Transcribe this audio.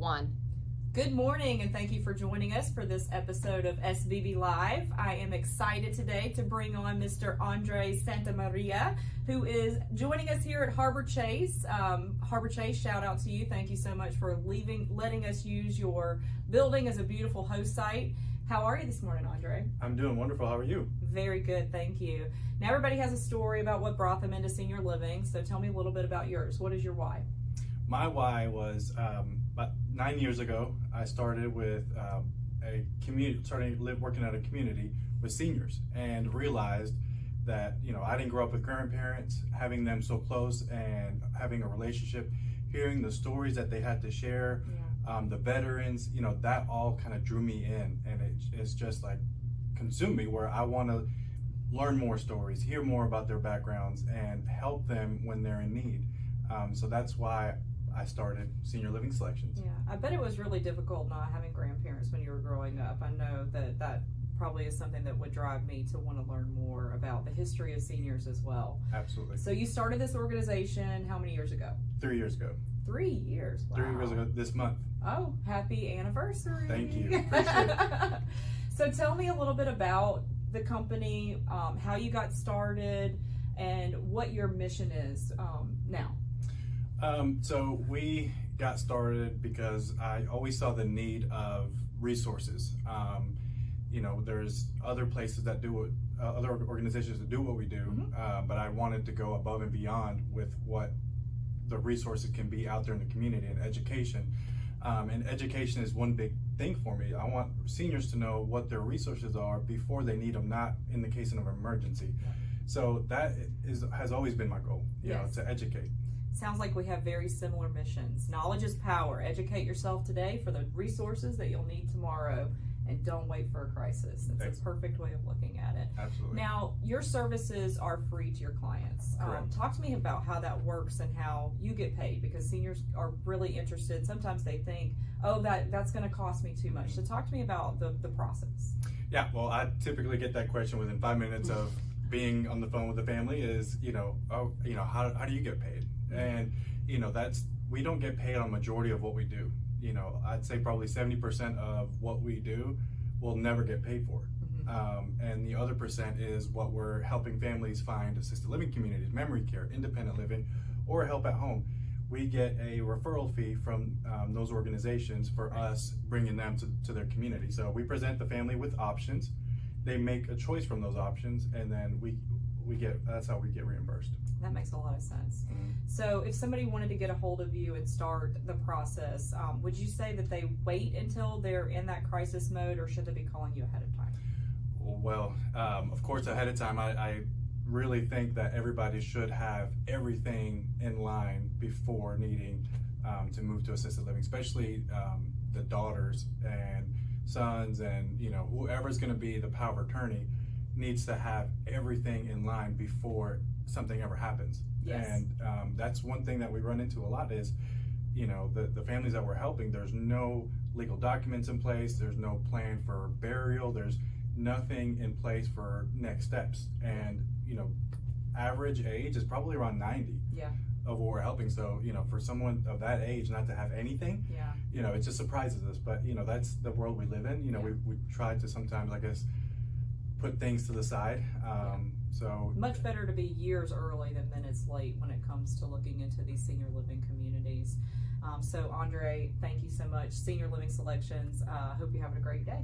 1. Good morning, and thank you for joining us for this episode of SBB Live. I am excited today to bring on Mr. Andre Santamaria, who is joining us here at Harbor Chase. Harbor Chase, shout out to you. Thank you so much for letting us use your building as a beautiful host site. How are you this morning, Andre? I'm doing wonderful. How are you? Very good, thank you. Now, everybody has a story about what brought them into senior living, so tell me a little bit about yours. What is your why? My why was about 9 years ago. I started with working at a community with seniors, and realized that I didn't grow up with grandparents. Having them so close and having a relationship, hearing the stories that they had to share, the veterans, that all kind of drew me in, and it's just like consumed me, where I want to learn more stories, hear more about their backgrounds, and help them when they're in need. So that's why I started Senior Living Selections. Yeah, I bet it was really difficult not having grandparents when you were growing up. I know that probably is something that would drive me to want to learn more about the history of seniors as well. Absolutely. So you started this organization how many years ago? 3 years ago. 3 years. Wow. 3 years ago this month. Oh, happy anniversary. Thank you. Appreciate it. So tell me a little bit about the company, how you got started, and what your mission is now. So we got started because I always saw the need of resources. There's other places that do it, other organizations that do what we do, but I wanted to go above and beyond with what the resources can be out there in the community, and education. And education is one big thing for me. I want seniors to know what their resources are before they need them, not in the case of an emergency. So that has always been my goal, to educate. Sounds like we have very similar missions. Knowledge is power. Educate yourself today for the resources that you'll need tomorrow, and don't wait for a crisis. That's a perfect way of looking at it. Absolutely. Now, your services are free to your clients. Talk to me about how that works and how you get paid, because seniors are really interested. Sometimes they think, oh, that's going to cost me too much. So talk to me about the process. Yeah, well, I typically get that question within 5 minutes of being on the phone with the family is, how do you get paid? And, we don't get paid on the majority of what we do. I'd say probably 70% of what we do we'll never get paid for. And the other percent is what we're helping families find: assisted living communities, memory care, independent living, or help at home. We get a referral fee from those organizations for us bringing them to their community. So we present the family with options. They make a choice from those options, and then that's how we get reimbursed. That makes a lot of sense. So if somebody wanted to get a hold of you and start the process, would you say that they wait until they're in that crisis mode, or should they be calling you ahead of time? Well, of course, ahead of time. I really think that everybody should have everything in line before needing to move to assisted living, especially the daughters and sons, and whoever's going to be the power of attorney needs to have everything in line before something ever happens. Yes. And that's one thing that we run into a lot is, the families that we're helping, there's no legal documents in place, there's no plan for burial, there's nothing in place for next steps. And, average age is probably around 90 of what we're helping. So, for someone of that age not to have anything, it just surprises us. But, that's the world we live in. We try to sometimes, I guess, put things to the side. So much better to be years early than minutes late when it comes to looking into these senior living communities. So Andre, thank you so much. Senior Living Selections. Hope you're having a great day.